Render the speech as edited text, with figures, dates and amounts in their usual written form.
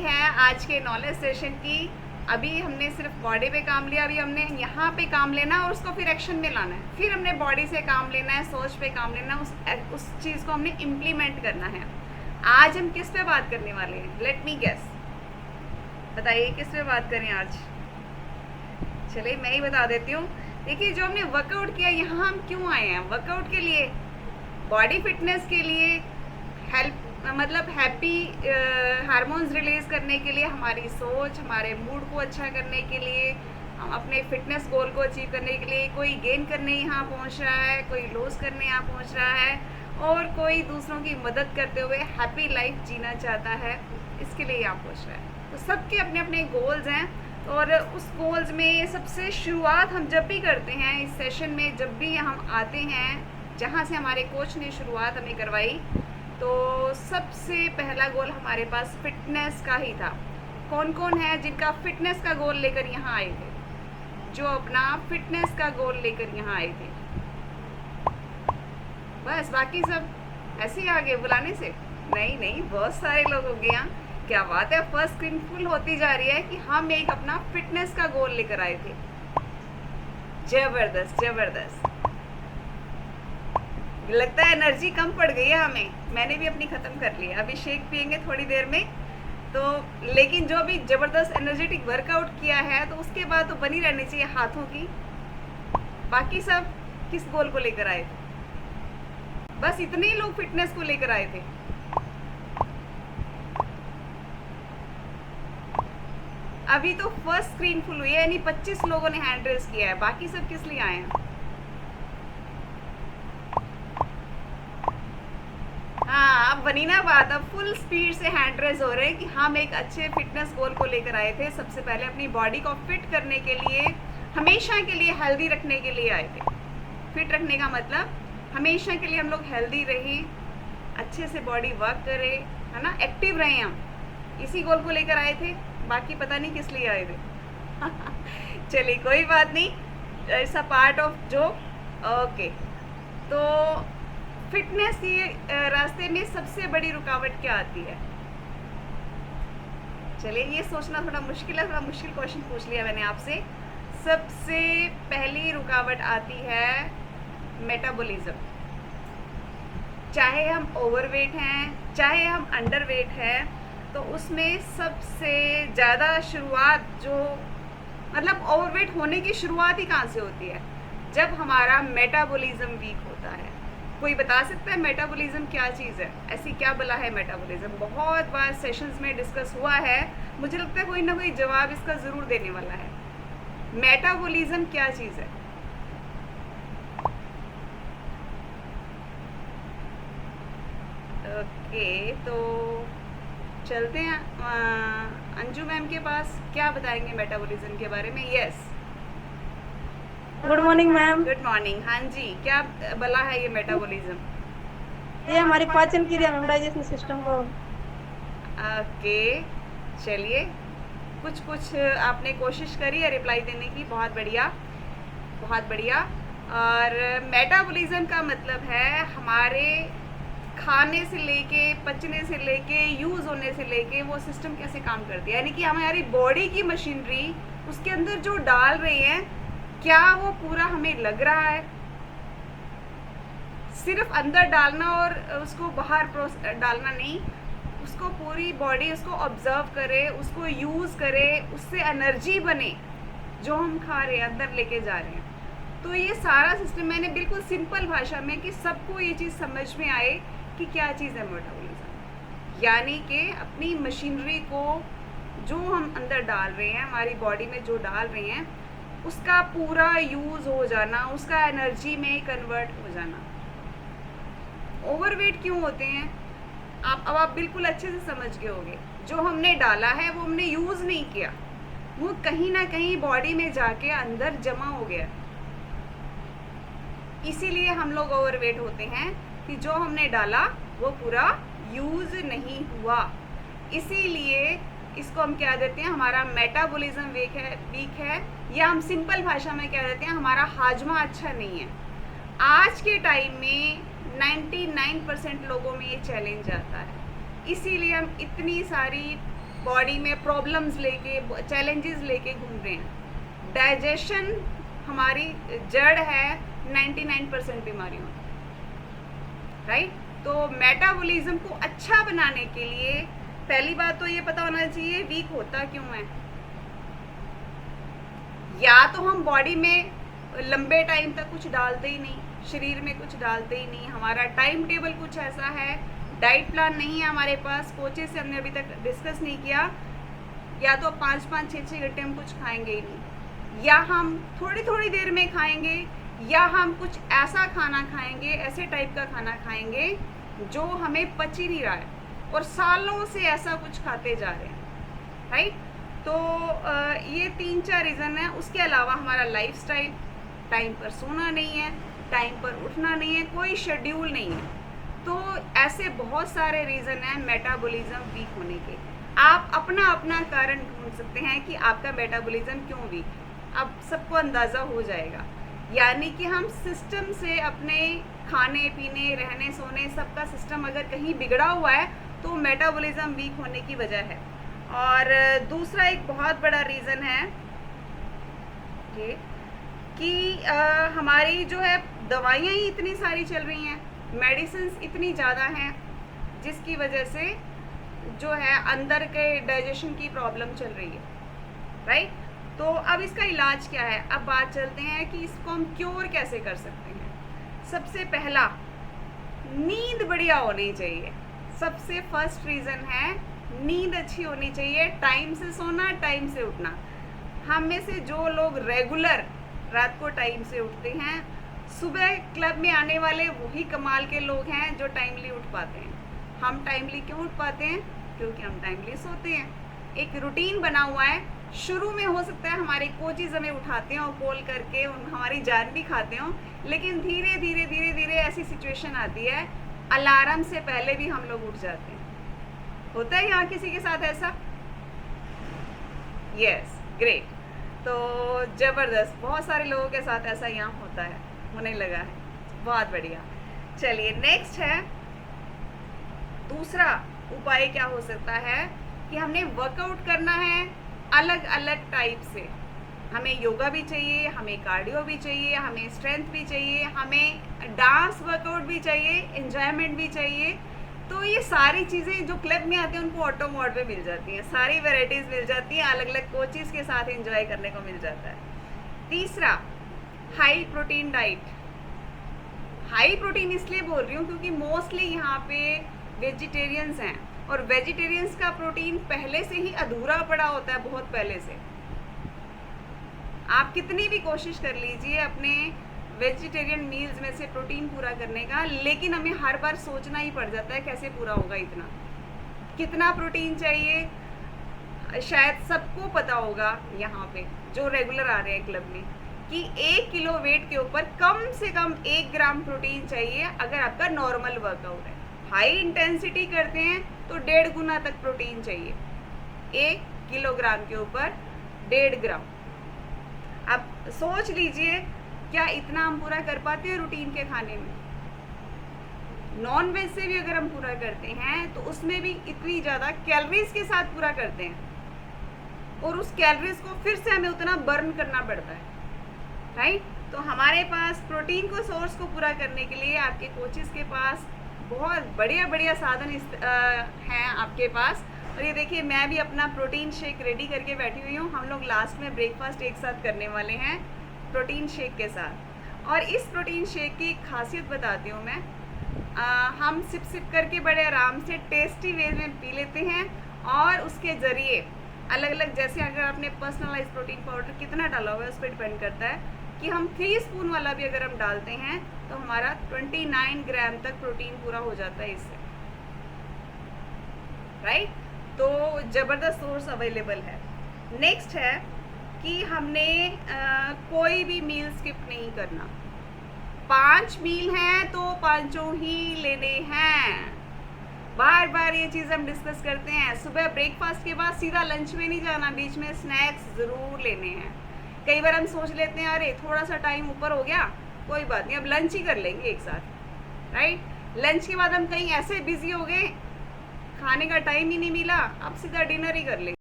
है आज के नॉलेज सेशन की। अभी हमने सिर्फ बॉडी पे काम लिया, अभी हमने यहाँ पे काम लेना है और उसको फिर एक्शन में लाना है। फिर हमने बॉडी से काम लेना है, सोच पे काम लेना है, उस चीज़ को हमने इम्प्लीमेंट करना है। आज हम किस पे बात करने वाले हैं? लेट मी गेस, बताइए किस पे बात करें आज? चलिए मैं ही बता देती हूँ। देखिए, जो हमने वर्कआउट किया, यहाँ हम क्यों आए हैं? वर्कआउट के लिए, बॉडी फिटनेस के लिए, हेल्प मतलब हैप्पी हार्मोन्स रिलीज करने के लिए, हमारी सोच, हमारे मूड को अच्छा करने के लिए, हम अपने फिटनेस गोल को अचीव करने के लिए। कोई गेन करने यहाँ पहुँच रहा है, कोई लॉस करने यहाँ पहुँच रहा है, और कोई दूसरों की मदद करते हुए हैप्पी लाइफ जीना चाहता है, इसके लिए यहाँ पहुँच रहा है। तो सबके अपने अपने गोल्स हैं, और उस गोल्स में सबसे शुरुआत हम जब भी करते हैं इस सेशन में, जब भी हम आते हैं, जहाँ से हमारे कोच ने शुरुआत हमें करवाई, तो सबसे पहला गोल हमारे पास फिटनेस का ही था। कौन कौन है जिनका फिटनेस का गोल लेकर यहाँ आए थे? जो अपना फिटनेस का गोल लेकर यहाँ आए थे, बस। बाकी सब ऐसे ही आगे बुलाने से नहीं, बहुत सारे लोग हो गए यहाँ। क्या बात है, फर्स्ट स्क्रीन फुल होती जा रही है कि हम एक अपना फिटनेस का गोल लेकर आए थे। जबरदस्त जबरदस्त। लगता है एनर्जी कम पड़ गई है हमें, मैंने भी अपनी ख़त्म कर ली है। अभी शेक पियेंगे थोड़ी देर में तो, लेकिन जो भी ज़बरदस्त एनर्जेटिक वर्कआउट किया है, तो उसके बाद तो बनी रहनी चाहिए हाथों की। बाकी सब किस गोल को लेकर आए थे? बस इतने ही लोग फिटनेस को लेकर आए थे। अभी तो फर्स्ट स्क्रीन फुल हुई है, यानी 25 लोगों ने हैंड रेज किया है। बाकी सब किस लिए आए हैं? हाँ, अब बनी ना बात, अब फुल स्पीड से हैंड रेज हो रहे हैं कि हम एक अच्छे फिटनेस गोल को लेकर आए थे। सबसे पहले अपनी बॉडी को फिट करने के लिए, हमेशा के लिए हेल्दी रखने के लिए आए थे। फिट रखने का मतलब हमेशा के लिए हम लोग हेल्दी रहें, अच्छे से बॉडी वर्क करे, है ना, एक्टिव रहें। हम इसी गोल को लेकर आए थे। बाकी पता नहीं किस लिए आए थे। चलिए कोई बात नहीं, it's a part of joke. Okay, तो फिटनेस के रास्ते में सबसे बड़ी रुकावट क्या आती है? चलिए, ये सोचना थोड़ा मुश्किल है, थोड़ा मुश्किल क्वेश्चन पूछ लिया मैंने आपसे। सबसे पहली रुकावट आती है मेटाबॉलिज्म। चाहे हम ओवरवेट हैं, चाहे हम अंडरवेट हैं, तो उसमें सबसे ज़्यादा शुरुआत, जो मतलब ओवरवेट होने की शुरुआत ही कहाँ से होती है? जब हमारा मेटाबॉलिज्म वीक होता है। कोई बता सकता है मेटाबॉलिज्म क्या चीज़ है? ऐसी क्या बला है मेटाबॉलिज्म? बहुत बार सेशंस में डिस्कस हुआ है, मुझे लगता है कोई ना कोई जवाब इसका ज़रूर देने वाला है। मेटाबॉलिज्म क्या चीज़ है? ओके, तो चलते हैं अंजू मैम के पास। क्या बताएंगे मेटाबॉलिज्म के बारे में? Yes, good morning ma'am. Good morning. हाँ जी, क्या बला है ये मेटाबॉलिज्म? ये हमारी पाचन क्रिया में, डाइजेशन सिस्टम को। ओके, चलिए, कुछ आपने कोशिश करी है रिप्लाई देने की, बहुत बढ़िया बहुत बढ़िया। और मेटाबॉलिज्म का मतलब है हमारे खाने से लेके, पचने से लेके, यूज़ होने से लेके वो सिस्टम कैसे काम करती है, यानी कि हमारी बॉडी की मशीनरी उसके अंदर जो डाल रहे हैं, क्या वो पूरा हमें लग रहा है? सिर्फ अंदर डालना और उसको बाहर डालना नहीं, उसको पूरी बॉडी उसको ऑब्जर्व करे, उसको यूज़ करे, उससे एनर्जी बने, जो हम खा रहे हैं अंदर लेके जा रहे हैं। तो ये सारा सिस्टम मैंने बिल्कुल सिंपल भाषा में, कि सबको ये चीज़ समझ में आए कि क्या चीज़ है मेटाबॉलिज्म। यानी कि अपनी मशीनरी को जो हम अंदर डाल रहे हैं, हमारी बॉडी में जो डाल रहे हैं, उसका पूरा यूज़ हो जाना, उसका एनर्जी में कन्वर्ट हो जाना। ओवरवेट क्यों होते हैं? अब आप बिल्कुल अच्छे से समझ गए होंगे। जो हमने डाला है वो हमने यूज़ नहीं किया, वो कहीं ना कहीं बॉडी में जाके अंदर जमा हो गया। इसीलिए हम लोग ओवरवेट होते हैं कि जो हमने डाला वो पूरा यूज़ नहीं हुआ। इसीलिए इसको हम क्या देते हैं, हमारा मेटाबॉलिज्म वीक है, या हम सिंपल भाषा में क्या देते हैं, हमारा हाजमा अच्छा नहीं है। आज के टाइम में 99% लोगों में ये चैलेंज आता है। इसीलिए हम इतनी सारी बॉडी में प्रॉब्लम्स लेके, चैलेंजेस लेके घूम रहे हैं। डाइजेशन हमारी जड़ है 99% बीमारियों, राइट। तो मेटाबॉलिज्म को अच्छा बनाने के लिए पहली बात तो ये पता होना चाहिए वीक होता क्यों है। या तो हम बॉडी में लंबे टाइम तक कुछ डालते ही नहीं, शरीर में कुछ डालते ही नहीं, हमारा टाइम टेबल कुछ ऐसा है, डाइट प्लान नहीं है हमारे पास, कोचेस से हमने अभी तक डिस्कस नहीं किया, या तो 5-5, 6-6 घंटे हम कुछ खाएंगे ही नहीं, या हम थोड़ी थोड़ी देर में खाएंगे, या हम कुछ ऐसा खाना खाएंगे, ऐसे टाइप का खाना खाएंगे जो हमें पच ही नहीं रहा है और सालों से ऐसा कुछ खाते जा रहे हैं, राइट। तो ये 3-4 रीज़न है। उसके अलावा हमारा लाइफस्टाइल, टाइम पर सोना नहीं है, टाइम पर उठना नहीं है, कोई शेड्यूल नहीं है। तो ऐसे बहुत सारे रीज़न हैं मेटाबॉलिज्म वीक होने के। आप अपना अपना कारण ढूंढ सकते हैं कि आपका मेटाबॉलिज्म क्यों वीक। अब सबको अंदाज़ा हो जाएगा, यानी कि हम सिस्टम से अपने खाने पीने, रहने सोने, सबका सिस्टम अगर कहीं बिगड़ा हुआ है तो मेटाबॉलिज्म वीक होने की वजह है। और दूसरा एक बहुत बड़ा रीज़न है ये कि हमारी जो है दवाइयाँ ही इतनी सारी चल रही हैं, मेडिसिन्स इतनी ज़्यादा हैं, जिसकी वजह से जो है अंदर के डाइजेशन की प्रॉब्लम चल रही है, राइट। तो अब इसका इलाज क्या है, अब बात चलते हैं कि इसको हम क्योर कैसे कर सकते हैं। सबसे पहला, नींद बढ़िया होनी चाहिए। सबसे फर्स्ट रीज़न है नींद अच्छी होनी चाहिए, टाइम से सोना, टाइम से उठना। हम में से जो लोग रेगुलर रात को टाइम से उठते हैं, सुबह क्लब में आने वाले वही कमाल के लोग हैं जो टाइमली उठ पाते हैं। हम टाइमली क्यों उठ पाते हैं? क्योंकि हम टाइमली सोते हैं। एक रूटीन बना हुआ है। शुरू में हो सकता है हमारे कोचेज हमें उठाते हैं और कॉल करके हमारी जान भी खाते हों, लेकिन धीरे धीरे धीरे धीरे ऐसी सिचुएशन आती है अलार्म से पहले भी हम लोग उठ जाते हैं। होता है यहाँ किसी के साथ ऐसा? Yes, great. तो ज़बरदस्त, बहुत सारे लोगों के साथ ऐसा यहाँ होता है, होने लगा है। बहुत बढ़िया। चलिए नेक्स्ट है, दूसरा उपाय क्या हो सकता है कि हमने वर्कआउट करना है अलग अलग टाइप से। हमें योगा भी चाहिए, हमें कार्डियो भी चाहिए, हमें स्ट्रेंथ भी चाहिए, हमें डांस वर्कआउट भी चाहिए, एंजॉयमेंट भी चाहिए। तो ये सारी चीज़ें जो क्लब में आती हैं उनको ऑटो मोड पे मिल जाती हैं, सारी वैरायटीज़ मिल जाती हैं, अलग अलग कोचेस के साथ एंजॉय करने को मिल जाता है। तीसरा, high protein diet. High protein इसलिए बोल रही हूँ क्योंकि मोस्टली यहाँ पे वेजिटेरियंस हैं और वेजिटेरियंस का प्रोटीन पहले से ही अधूरा पड़ा होता है, बहुत पहले से। आप कितनी भी कोशिश कर लीजिए अपने वेजिटेरियन मील्स में से प्रोटीन पूरा करने का, लेकिन हमें हर बार सोचना ही पड़ जाता है कैसे पूरा होगा, इतना कितना प्रोटीन चाहिए। शायद सबको पता होगा यहाँ पे जो रेगुलर आ रहे हैं क्लब में कि 1 किलो वेट के ऊपर कम से कम 1 ग्राम प्रोटीन चाहिए अगर आपका नॉर्मल वर्कआउट है। हाई इंटेंसिटी करते हैं तो 1.5 गुना तक प्रोटीन चाहिए, 1 किलोग्राम के ऊपर 1.5 ग्राम। अब सोच लीजिए क्या इतना हम पूरा कर पाते हैं रूटीन के खाने में? नॉन वेज से भी अगर हम पूरा करते हैं तो उसमें भी इतनी ज़्यादा कैलोरीज के साथ पूरा करते हैं और उस कैलोरीज को फिर से हमें उतना बर्न करना पड़ता है, राइट। तो हमारे पास प्रोटीन को सोर्स को पूरा करने के लिए आपके कोचेस के पास बहुत बढ़िया बढ़िया साधन हैं आपके पास। और ये देखिए मैं भी अपना प्रोटीन शेक रेडी करके बैठी हुई हूँ। हम लोग लास्ट में ब्रेकफास्ट एक साथ करने वाले हैं प्रोटीन शेक के साथ। और इस प्रोटीन शेक की खासियत बताती हूँ मैं। हम सिप सिप करके बड़े आराम से टेस्टी वे में पी लेते हैं और उसके ज़रिए अलग अलग, जैसे अगर आपने पर्सनलाइज प्रोटीन पाउडर कितना डाला हुआ है उस पर डिपेंड करता है कि हम 3 स्पून वाला भी अगर हम डालते हैं तो हमारा 29 ग्राम तक प्रोटीन पूरा हो जाता है इससे, राइट। तो ज़बरदस्त सोर्स अवेलेबल है। नेक्स्ट है कि हमने कोई भी मील स्किप नहीं करना। 5 मील हैं तो 5 ही लेने हैं। बार बार ये चीज़ हम डिस्कस करते हैं। सुबह ब्रेकफास्ट के बाद सीधा लंच में नहीं जाना, बीच में स्नैक्स ज़रूर लेने हैं। कई बार हम सोच लेते हैं अरे थोड़ा सा टाइम ऊपर हो गया, कोई बात नहीं अब लंच ही कर लेंगे एक साथ, राइट। लंच के बाद हम कहीं ऐसे बिजी हो गए, खाने का टाइम ही नहीं मिला, अब सीधा डिनर ही कर ले।